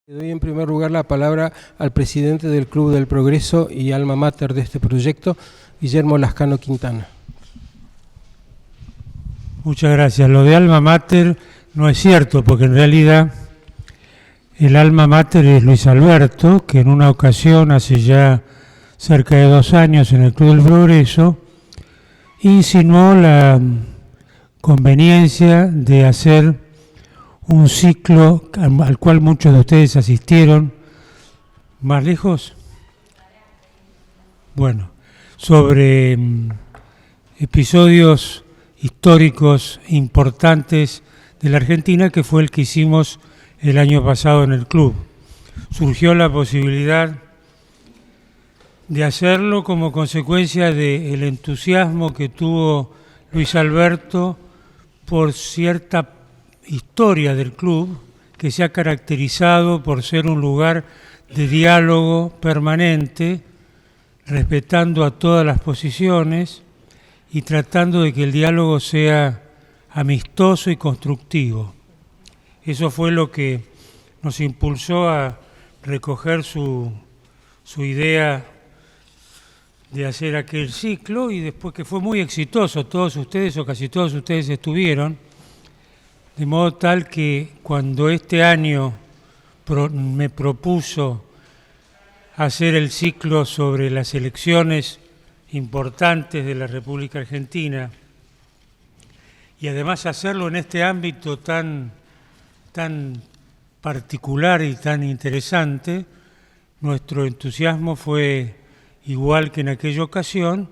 Le doy en primer lugar la palabra al presidente del Club del Progreso y alma mater de este proyecto, Guillermo Lascano Quintana. Muchas gracias. Lo de alma mater no es cierto, porque en realidad el alma mater es Luis Alberto, que en una ocasión, hace ya cerca de 2 años, en el Club del Progreso, insinuó la conveniencia de hacer un ciclo al cual muchos de ustedes asistieron. ¿Más lejos? Bueno, sobre episodios históricos importantes de la Argentina, que fue el que hicimos el año pasado en el club. Surgió la posibilidad de hacerlo como consecuencia del entusiasmo que tuvo Luis Alberto por cierta historia del club, que se ha caracterizado por ser un lugar de diálogo permanente, respetando a todas las posiciones y tratando de que el diálogo sea amistoso y constructivo. Eso fue lo que nos impulsó a recoger su idea de hacer aquel ciclo, y después que fue muy exitoso. Todos ustedes o casi todos ustedes estuvieron, de modo tal que cuando este año me propuso hacer el ciclo sobre las elecciones importantes de la República Argentina, y además hacerlo en este ámbito tan particular y tan interesante, nuestro entusiasmo fue igual que en aquella ocasión,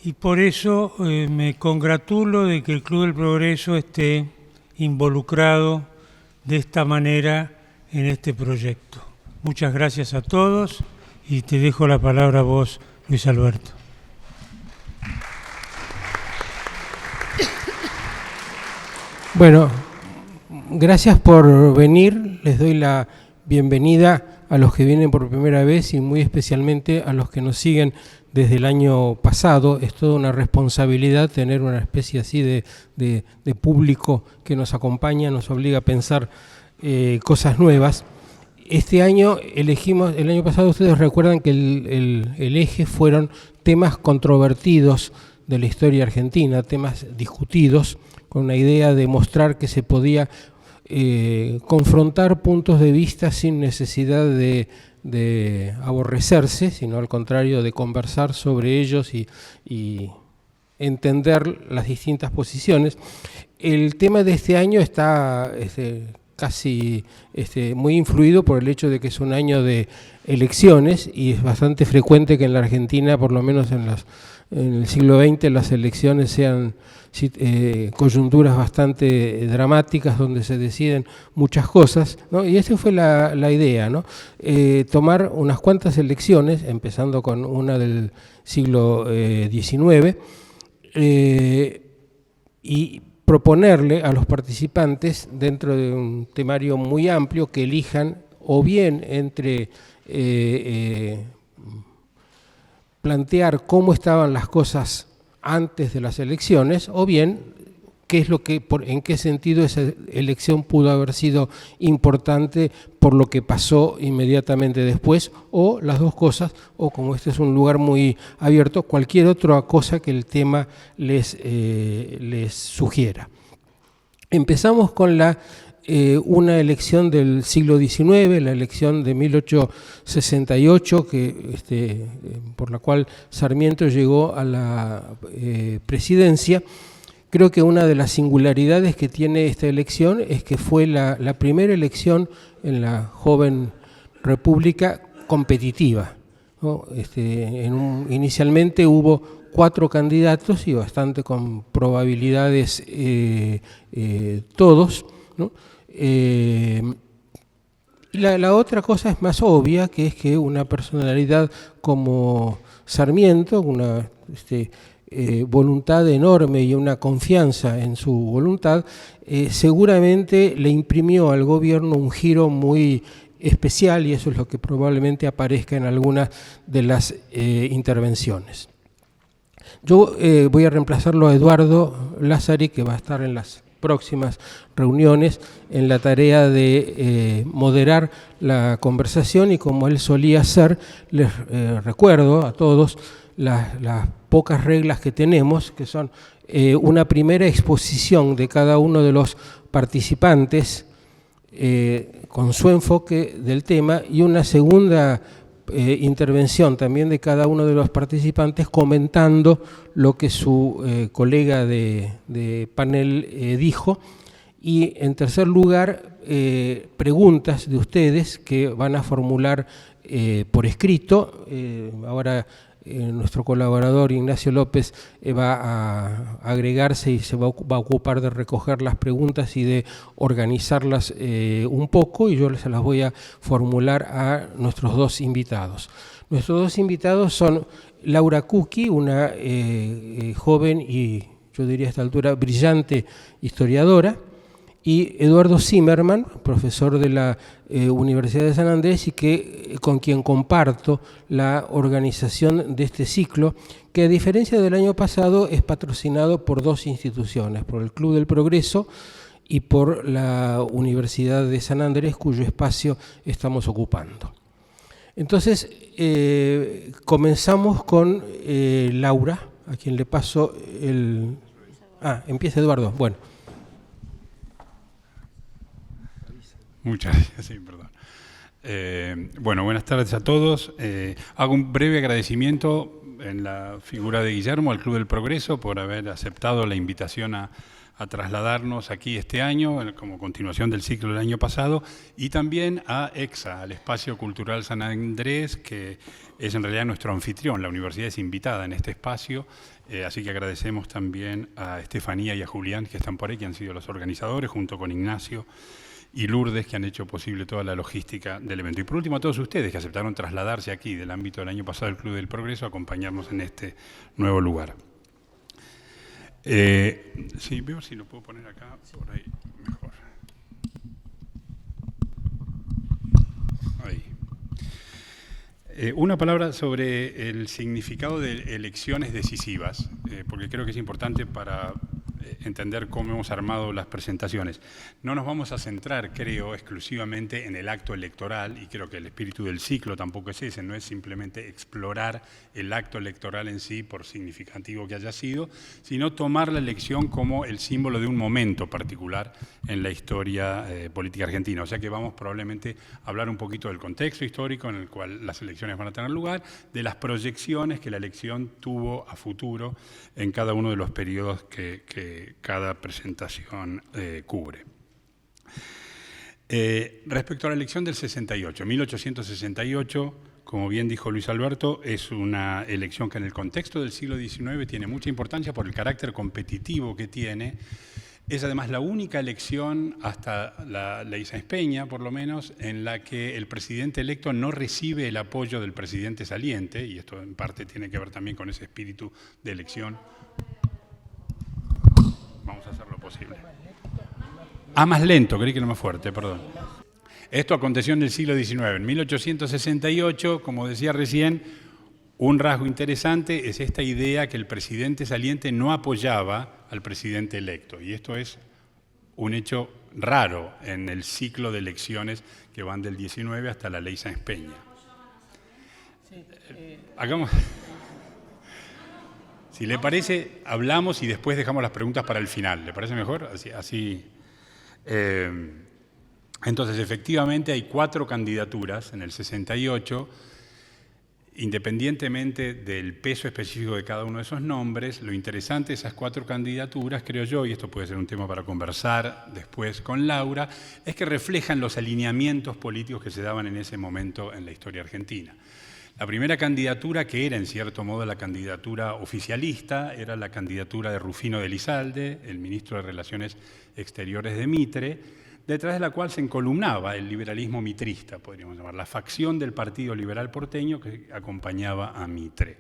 y por eso me congratulo de que el Club del Progreso esté involucrado de esta manera en este proyecto. Muchas gracias a todos y te dejo la palabra a vos, Luis Alberto. Bueno, gracias por venir. Les doy la bienvenida a los que vienen por primera vez y muy especialmente a los que nos siguen desde el año pasado. Es toda una responsabilidad tener una especie así de público que nos acompaña, nos obliga a pensar cosas nuevas. Este año elegimos, el año pasado ustedes recuerdan que el eje fueron temas controvertidos de la historia argentina, temas discutidos, con una idea de mostrar que se podía confrontar puntos de vista sin necesidad de aborrecerse, sino al contrario de conversar sobre ellos y entender las distintas posiciones. El tema de este año está casi muy influido por el hecho de que es un año de elecciones, y es bastante frecuente que en la Argentina, por lo menos en el siglo XX, las elecciones sean coyunturas bastante dramáticas donde se deciden muchas cosas, ¿no? Y esa fue la idea, ¿no? Tomar unas cuantas elecciones, empezando con una del siglo XIX, y proponerle a los participantes, dentro de un temario muy amplio, que elijan o bien entre plantear cómo estaban las cosas antes de las elecciones, o bien qué es en qué sentido esa elección pudo haber sido importante por lo que pasó inmediatamente después, o las dos cosas, o como este es un lugar muy abierto, cualquier otra cosa que el tema les sugiera. Empezamos con una elección del siglo XIX, la elección de 1868, por la cual Sarmiento llegó a la presidencia. Creo que una de las singularidades que tiene esta elección es que fue la primera elección en la joven república competitiva, ¿no? Inicialmente hubo 4 candidatos y bastante con probabilidades todos, ¿no? La otra cosa es más obvia, que es que una personalidad como Sarmiento, una voluntad enorme y una confianza en su voluntad, seguramente le imprimió al gobierno un giro muy especial, y eso es lo que probablemente aparezca en algunas de las intervenciones. Yo voy a reemplazarlo a Eduardo Lázari, que va a estar en las próximas reuniones en la tarea de moderar la conversación, y como él solía hacer, les recuerdo a todos las pocas reglas que tenemos, que son una primera exposición de cada uno de los participantes con su enfoque del tema, y una segunda intervención también de cada uno de los participantes comentando lo que su colega de panel dijo, y en tercer lugar preguntas de ustedes que van a formular por escrito. Ahora nuestro colaborador Ignacio López va a agregarse y se va a ocupar de recoger las preguntas y de organizarlas un poco, y yo se las voy a formular a nuestros dos invitados. Nuestros dos invitados son Laura Cucchi, una joven y yo diría a esta altura brillante historiadora, y Eduardo Zimmerman, profesor de la Universidad de San Andrés, y con quien comparto la organización de este ciclo, que a diferencia del año pasado es patrocinado por dos instituciones, por el Club del Progreso y por la Universidad de San Andrés, cuyo espacio estamos ocupando. Entonces, comenzamos con Laura, a quien le paso el... empieza Eduardo. Bueno. Muchas gracias, sí, perdón. Bueno, buenas tardes a todos. Hago un breve agradecimiento en la figura de Guillermo al Club del Progreso por haber aceptado la invitación a trasladarnos aquí este año, como continuación del ciclo del año pasado, y también a EXA, al Espacio Cultural San Andrés, que es en realidad nuestro anfitrión. La universidad es invitada en este espacio, así que agradecemos también a Estefanía y a Julián, que están por ahí, que han sido los organizadores, junto con Ignacio y Lourdes, que han hecho posible toda la logística del evento. Y por último, a todos ustedes que aceptaron trasladarse aquí del ámbito del año pasado del Club del Progreso a acompañarnos en este nuevo lugar. Sí, veo si lo puedo poner acá, por ahí, mejor. Ahí. Una palabra sobre el significado de elecciones decisivas, porque creo que es importante para entender cómo hemos armado las presentaciones. No nos vamos a centrar, creo, exclusivamente en el acto electoral, y creo que el espíritu del ciclo tampoco es ese, no es simplemente explorar el acto electoral en sí, por significativo que haya sido, sino tomar la elección como el símbolo de un momento particular en la historia política argentina. O sea que vamos probablemente a hablar un poquito del contexto histórico en el cual las elecciones van a tener lugar, de las proyecciones que la elección tuvo a futuro en cada uno de los periodos que cada presentación cubre. Respecto a la elección del 68, 1868, como bien dijo Luis Alberto, es una elección que en el contexto del siglo XIX tiene mucha importancia por el carácter competitivo que tiene. Es además la única elección, hasta la ley Sáenz Peña por lo menos, en la que el presidente electo no recibe el apoyo del presidente saliente, y esto en parte tiene que ver también con ese espíritu de elección. Vamos a hacer lo posible. Más lento, creí que era más fuerte, perdón. Esto aconteció en el siglo XIX. En 1868, como decía recién, un rasgo interesante es esta idea que el presidente saliente no apoyaba al presidente electo. Y esto es un hecho raro en el ciclo de elecciones que van del 19 hasta la ley Sáenz Peña. Hagamos... Si le parece, hablamos y después dejamos las preguntas para el final. ¿Le parece mejor? Así. Entonces, efectivamente, hay 4 candidaturas en el 68. Independientemente del peso específico de cada uno de esos nombres, lo interesante de esas 4 candidaturas, creo yo, y esto puede ser un tema para conversar después con Laura, es que reflejan los alineamientos políticos que se daban en ese momento en la historia argentina. La primera candidatura, que era en cierto modo la candidatura oficialista, era la candidatura de Rufino de Elizalde, el ministro de Relaciones Exteriores de Mitre, detrás de la cual se encolumnaba el liberalismo mitrista, podríamos llamar, la facción del Partido Liberal porteño que acompañaba a Mitre.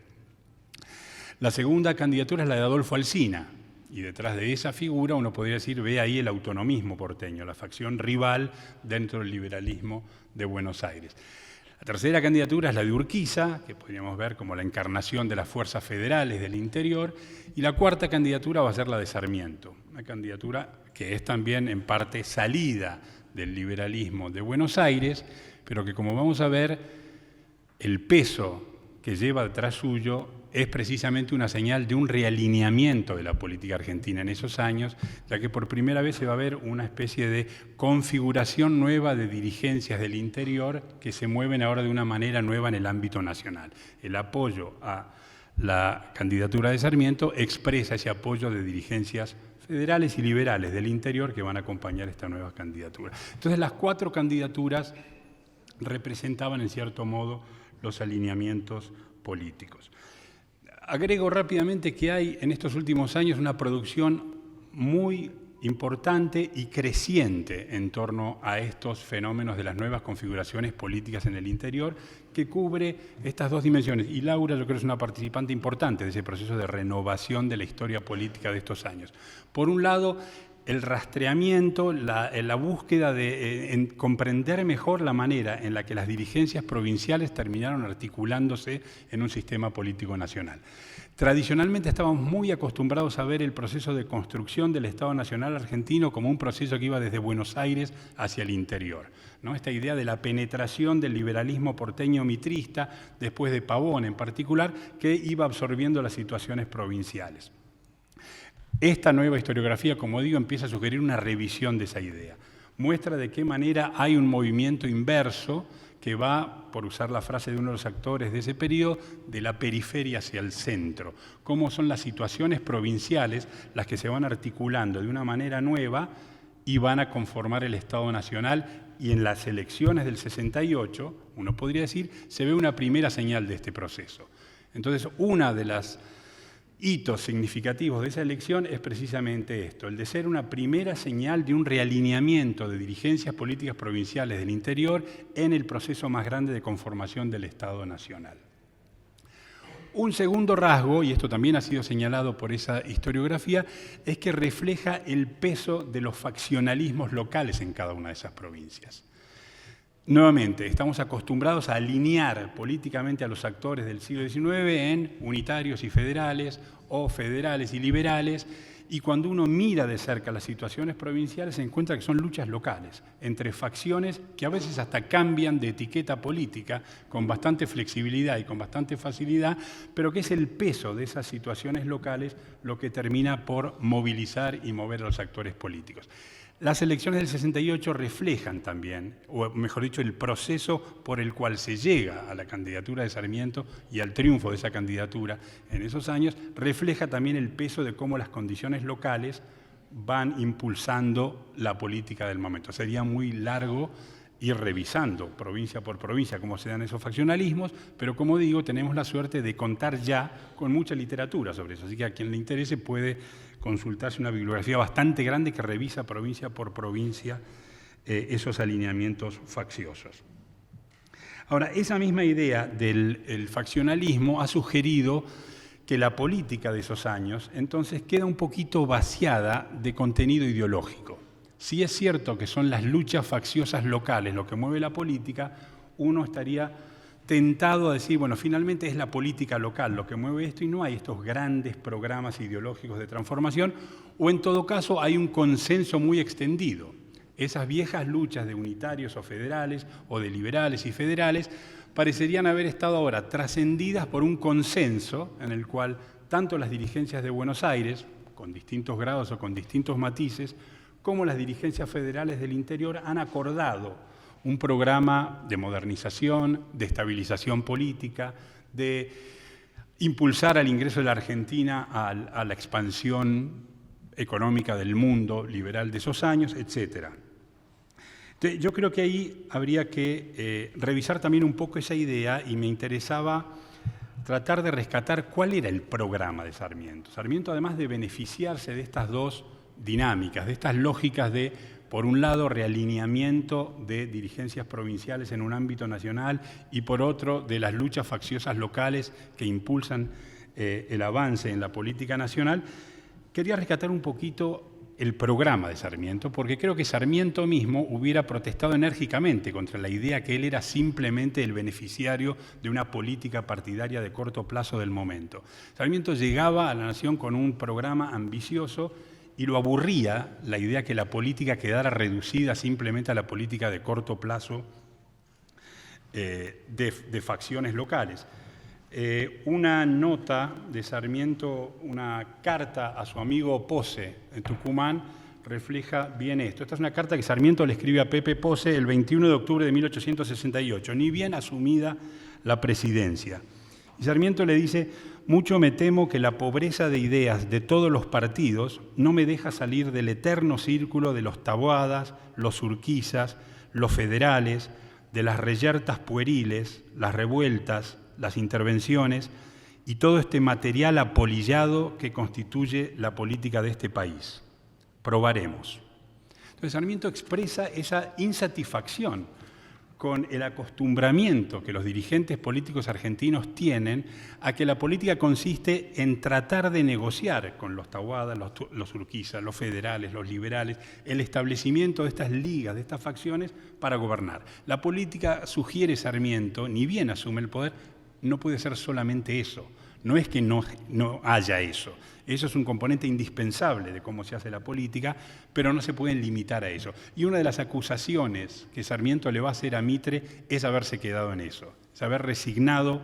La segunda candidatura es la de Adolfo Alsina, y detrás de esa figura uno podría decir, ve ahí el autonomismo porteño, la facción rival dentro del liberalismo de Buenos Aires. La tercera candidatura es la de Urquiza, que podríamos ver como la encarnación de las fuerzas federales del interior, y la cuarta candidatura va a ser la de Sarmiento, una candidatura que es también en parte salida del liberalismo de Buenos Aires, pero que, como vamos a ver, el peso que lleva detrás suyo es precisamente una señal de un realineamiento de la política argentina en esos años, ya que por primera vez se va a ver una especie de configuración nueva de dirigencias del interior que se mueven ahora de una manera nueva en el ámbito nacional. El apoyo a la candidatura de Sarmiento expresa ese apoyo de dirigencias federales y liberales del interior que van a acompañar esta nueva candidatura. Entonces, las cuatro candidaturas representaban, en cierto modo, los alineamientos políticos. Agrego rápidamente que hay en estos últimos años una producción muy importante y creciente en torno a estos fenómenos de las nuevas configuraciones políticas en el interior, que cubre estas dos dimensiones. Y Laura, yo creo que es una participante importante de ese proceso de renovación de la historia política de estos años. Por un lado, el rastreamiento, la búsqueda de comprender mejor la manera en la que las dirigencias provinciales terminaron articulándose en un sistema político nacional. Tradicionalmente estábamos muy acostumbrados a ver el proceso de construcción del Estado Nacional argentino como un proceso que iba desde Buenos Aires hacia el interior, ¿no? Esta idea de la penetración del liberalismo porteño mitrista, después de Pavón en particular, que iba absorbiendo las situaciones provinciales. Esta nueva historiografía, como digo, empieza a sugerir una revisión de esa idea. Muestra de qué manera hay un movimiento inverso que va, por usar la frase de uno de los actores de ese periodo, de la periferia hacia el centro. Cómo son las situaciones provinciales las que se van articulando de una manera nueva y van a conformar el Estado Nacional. Y en las elecciones del 68, uno podría decir, se ve una primera señal de este proceso. Entonces, una de las hitos significativos de esa elección es precisamente esto, el de ser una primera señal de un realineamiento de dirigencias políticas provinciales del interior en el proceso más grande de conformación del Estado Nacional. Un segundo rasgo, y esto también ha sido señalado por esa historiografía, es que refleja el peso de los faccionalismos locales en cada una de esas provincias. Nuevamente, estamos acostumbrados a alinear políticamente a los actores del siglo XIX en unitarios y federales o federales y liberales, y cuando uno mira de cerca las situaciones provinciales se encuentra que son luchas locales entre facciones que a veces hasta cambian de etiqueta política con bastante flexibilidad y con bastante facilidad, pero que es el peso de esas situaciones locales lo que termina por movilizar y mover a los actores políticos. Las elecciones del 68 reflejan también, o mejor dicho, el proceso por el cual se llega a la candidatura de Sarmiento y al triunfo de esa candidatura en esos años, refleja también el peso de cómo las condiciones locales van impulsando la política del momento. Sería muy largo ir revisando provincia por provincia cómo se dan esos faccionalismos, pero como digo, tenemos la suerte de contar ya con mucha literatura sobre eso, así que a quien le interese puede consultarse una bibliografía bastante grande que revisa provincia por provincia esos alineamientos facciosos. Ahora, esa misma idea del faccionalismo ha sugerido que la política de esos años entonces queda un poquito vaciada de contenido ideológico. Si es cierto que son las luchas facciosas locales lo que mueve la política, uno estaría tentado a decir, bueno, finalmente es la política local lo que mueve esto y no hay estos grandes programas ideológicos de transformación, o en todo caso hay un consenso muy extendido. Esas viejas luchas de unitarios o federales, o de liberales y federales, parecerían haber estado ahora trascendidas por un consenso en el cual tanto las dirigencias de Buenos Aires, con distintos grados o con distintos matices, como las dirigencias federales del interior han acordado un programa de modernización, de estabilización política, de impulsar al ingreso de la Argentina a la expansión económica del mundo liberal de esos años, etc. Entonces, yo creo que ahí habría que revisar también un poco esa idea y me interesaba tratar de rescatar cuál era el programa de Sarmiento. Sarmiento, además de beneficiarse de estas dos dinámicas, de estas lógicas de, por un lado, realineamiento de dirigencias provinciales en un ámbito nacional y, por otro, de las luchas facciosas locales que impulsan el avance en la política nacional, quería rescatar un poquito el programa de Sarmiento, porque creo que Sarmiento mismo hubiera protestado enérgicamente contra la idea que él era simplemente el beneficiario de una política partidaria de corto plazo del momento. Sarmiento llegaba a la nación con un programa ambicioso y lo aburría la idea que la política quedara reducida simplemente a la política de corto plazo de facciones locales. Una nota de Sarmiento, una carta a su amigo Pose en Tucumán, refleja bien esto. Esta es una carta que Sarmiento le escribe a Pepe Pose el 21 de octubre de 1868, ni bien asumida la presidencia. Y Sarmiento le dice: mucho me temo que la pobreza de ideas de todos los partidos no me deja salir del eterno círculo de los Taboadas, los Urquizas, los federales, de las reyertas pueriles, las revueltas, las intervenciones y todo este material apolillado que constituye la política de este país. Probaremos. Entonces Sarmiento expresa esa insatisfacción con el acostumbramiento que los dirigentes políticos argentinos tienen a que la política consiste en tratar de negociar con los Taboadas, los Urquizas, los federales, los liberales, el establecimiento de estas ligas, de estas facciones para gobernar. La política, sugiere Sarmiento, ni bien asume el poder, no puede ser solamente eso. No es que no haya eso. Eso es un componente indispensable de cómo se hace la política, pero no se pueden limitar a eso. Y una de las acusaciones que Sarmiento le va a hacer a Mitre es haberse quedado en eso, es haber resignado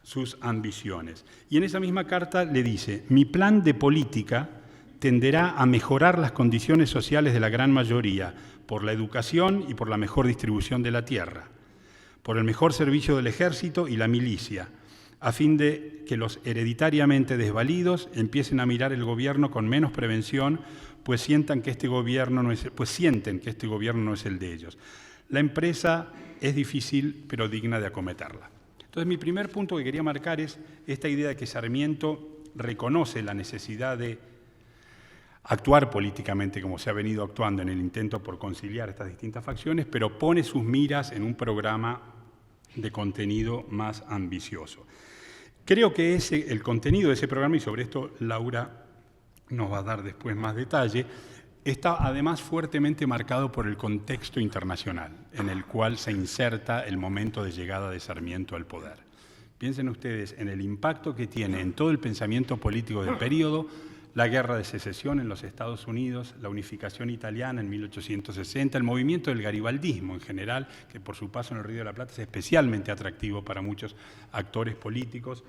sus ambiciones. Y en esa misma carta le dice: mi plan de política tenderá a mejorar las condiciones sociales de la gran mayoría por la educación y por la mejor distribución de la tierra, por el mejor servicio del ejército y la milicia, a fin de que los hereditariamente desvalidos empiecen a mirar el gobierno con menos prevención, pues sienten que este gobierno no es el de ellos. La empresa es difícil, pero digna de acometerla. Entonces, mi primer punto que quería marcar es esta idea de que Sarmiento reconoce la necesidad de actuar políticamente como se ha venido actuando en el intento por conciliar estas distintas facciones, pero pone sus miras en un programa de contenido más ambicioso. Creo que el contenido de ese programa, y sobre esto Laura nos va a dar después más detalle, está además fuertemente marcado por el contexto internacional en el cual se inserta el momento de llegada de Sarmiento al poder. Piensen ustedes en el impacto que tiene en todo el pensamiento político del período la guerra de secesión en los Estados Unidos, la unificación italiana en 1860, el movimiento del garibaldismo en general, que por su paso en el Río de la Plata es especialmente atractivo para muchos actores políticos,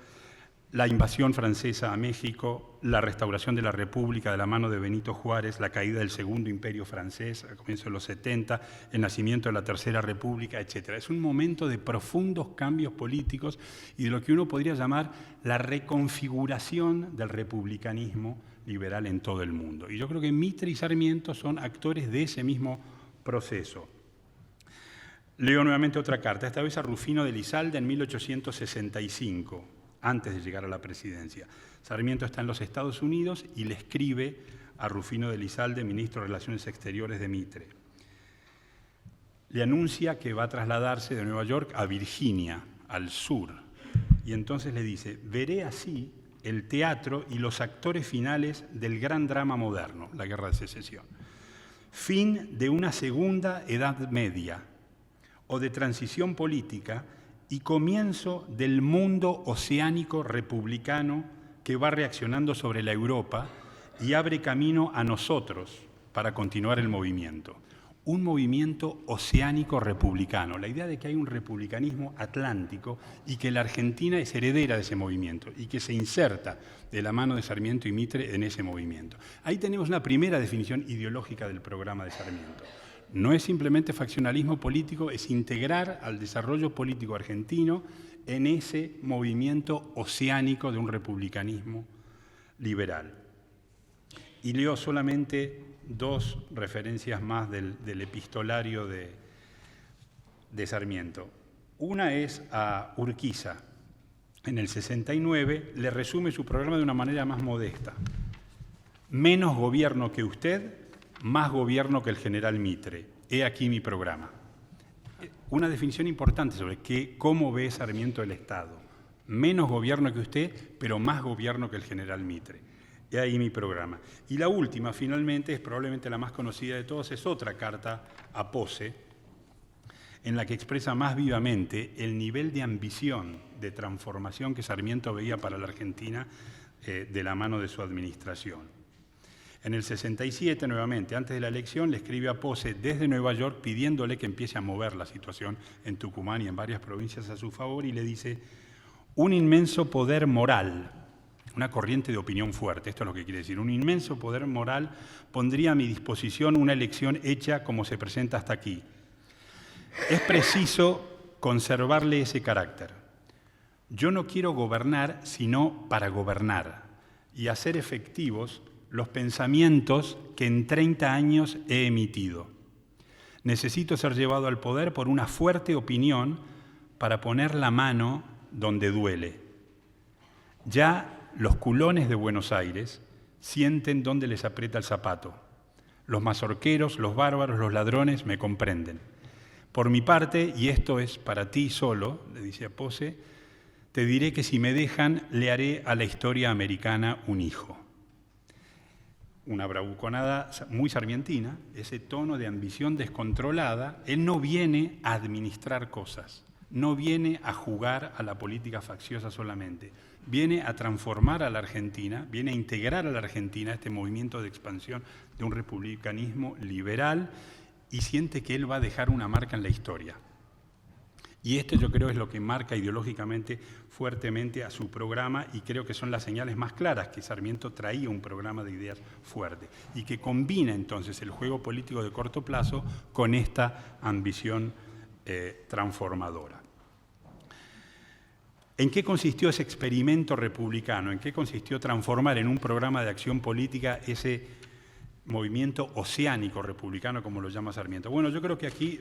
la invasión francesa a México, la restauración de la República de la mano de Benito Juárez, la caída del Segundo Imperio francés a comienzos de los 70, el nacimiento de la Tercera República, etc. Es un momento de profundos cambios políticos y de lo que uno podría llamar la reconfiguración del republicanismo liberal en todo el mundo. Y yo creo que Mitre y Sarmiento son actores de ese mismo proceso. Leo nuevamente otra carta, esta vez a Rufino de Elizalde en 1865. Antes de llegar a la presidencia. Sarmiento está en los Estados Unidos y le escribe a Rufino de Elizalde, ministro de Relaciones Exteriores de Mitre. Le anuncia que va a trasladarse de Nueva York a Virginia, al sur, y entonces le dice: veré así el teatro y los actores finales del gran drama moderno, la Guerra de Secesión. Fin de una segunda Edad Media o de transición política y comienzo del mundo oceánico republicano que va reaccionando sobre la Europa y abre camino a nosotros para continuar el movimiento. Un movimiento oceánico republicano, la idea de que hay un republicanismo atlántico y que la Argentina es heredera de ese movimiento y que se inserta de la mano de Sarmiento y Mitre en ese movimiento. Ahí tenemos una primera definición ideológica del programa de Sarmiento. No es simplemente faccionalismo político, es integrar al desarrollo político argentino en ese movimiento oceánico de un republicanismo liberal. Y leo solamente dos referencias más del epistolario de Sarmiento. Una es a Urquiza. En el 69 le resume su programa de una manera más modesta. Menos gobierno que usted, más gobierno que el general Mitre. He aquí mi programa. Una definición importante sobre cómo ve Sarmiento el Estado. Menos gobierno que usted, pero más gobierno que el general Mitre. Y ahí mi programa. Y la última, finalmente, es probablemente la más conocida de todas, es otra carta a Pose, en la que expresa más vivamente el nivel de ambición, de transformación que Sarmiento veía para la Argentina de la mano de su administración. En el 67, nuevamente, antes de la elección, le escribe a Pose desde Nueva York pidiéndole que empiece a mover la situación en Tucumán y en varias provincias a su favor, y le dice: un inmenso poder moral, una corriente de opinión fuerte, esto es lo que quiere decir, un inmenso poder moral pondría a mi disposición una elección hecha como se presenta hasta aquí. Es preciso conservarle ese carácter. Yo no quiero gobernar sino para gobernar y hacer efectivos los pensamientos que en 30 años he emitido. Necesito ser llevado al poder por una fuerte opinión para poner la mano donde duele. Ya los culones de Buenos Aires sienten dónde les aprieta el zapato. Los mazorqueros, los bárbaros, los ladrones me comprenden. Por mi parte, y esto es para ti solo, le dice a Pose, te diré que si me dejan, le haré a la historia americana un hijo. Una bravuconada muy sarmientina, ese tono de ambición descontrolada. Él no viene a administrar cosas, no viene a jugar a la política facciosa solamente, viene a transformar a la Argentina, viene a integrar a la Argentina a este movimiento de expansión de un republicanismo liberal, y siente que él va a dejar una marca en la historia. Y esto yo creo es lo que marca ideológicamente fuertemente a su programa, y creo que son las señales más claras que Sarmiento traía un programa de ideas fuerte y que combina entonces el juego político de corto plazo con esta ambición transformadora. ¿En qué consistió ese experimento republicano? ¿En qué consistió transformar en un programa de acción política ese movimiento oceánico republicano, como lo llama Sarmiento? Bueno, yo creo que aquí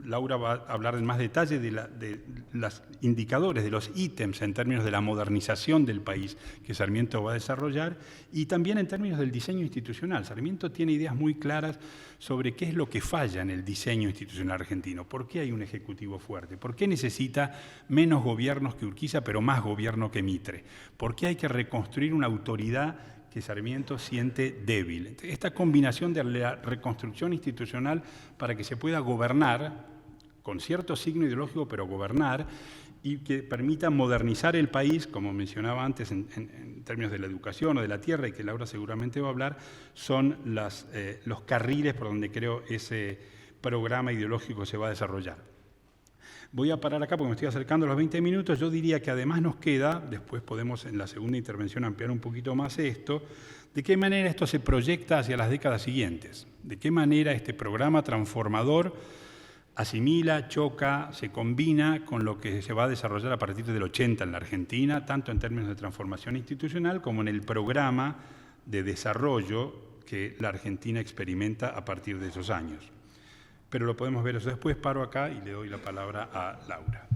Laura va a hablar en más detalle de los indicadores, de los ítems en términos de la modernización del país que Sarmiento va a desarrollar, y también en términos del diseño institucional. Sarmiento tiene ideas muy claras sobre qué es lo que falla en el diseño institucional argentino, por qué hay un ejecutivo fuerte, por qué necesita menos gobiernos que Urquiza pero más gobierno que Mitre, por qué hay que reconstruir una autoridad que Sarmiento siente débil. Esta combinación de la reconstrucción institucional para que se pueda gobernar, con cierto signo ideológico, pero gobernar, y que permita modernizar el país, como mencionaba antes en términos de la educación o de la tierra, y que Laura seguramente va a hablar, son los carriles por donde creo ese programa ideológico se va a desarrollar. Voy a parar acá porque me estoy acercando a los 20 minutos. Yo diría que además nos queda, después podemos en la segunda intervención ampliar un poquito más esto, de qué manera esto se proyecta hacia las décadas siguientes, de qué manera este programa transformador asimila, choca, se combina con lo que se va a desarrollar a partir del 80 en la Argentina, tanto en términos de transformación institucional como en el programa de desarrollo que la Argentina experimenta a partir de esos años. Pero lo podemos ver eso después. Paro acá y le doy la palabra a Laura.